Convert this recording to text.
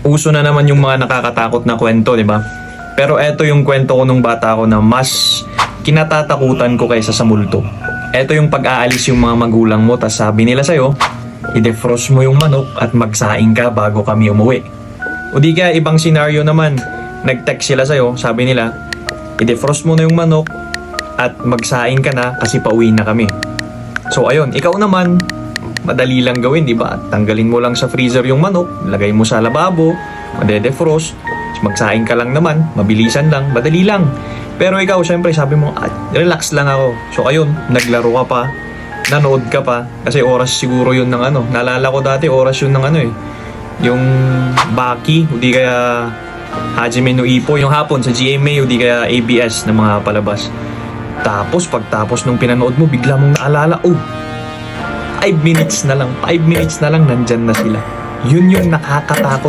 uso na naman yung mga nakakatakot na kwento, di ba? Pero eto yung kwento ko nung bata ko na mas kinatatakutan ko kaysa sa multo. Eto yung pag-aalis yung mga magulang mo, tas sabi nila sa'yo, i-defrost mo yung manok at magsaing ka bago kami umuwi. O di kaya ibang senaryo naman, nag-text sila sa'yo, sabi nila, i-defrost mo na yung manok at magsaing ka na kasi pauwi na kami. So ayun, ikaw naman, madali lang gawin, di ba? Tanggalin mo lang sa freezer yung manok, lagay mo sa lababo, made-defrost, magsaing ka lang naman, mabilisan lang, madali lang. Pero ikaw, syempre, sabi mo, relax lang ako. So ayun, naglaro ka pa, nanood ka pa, kasi oras siguro yun ng ano. Naalala ko dati, oras yun ng ano eh. Yung Baki, o di kaya Hajime no Ippo, yung hapon sa GMA, o di kaya ABS na mga palabas. Tapos, pagtapos nung pinanood mo, bigla mong naalala, 5 minutes na lang, nandyan na sila. Yun yung nakakatakot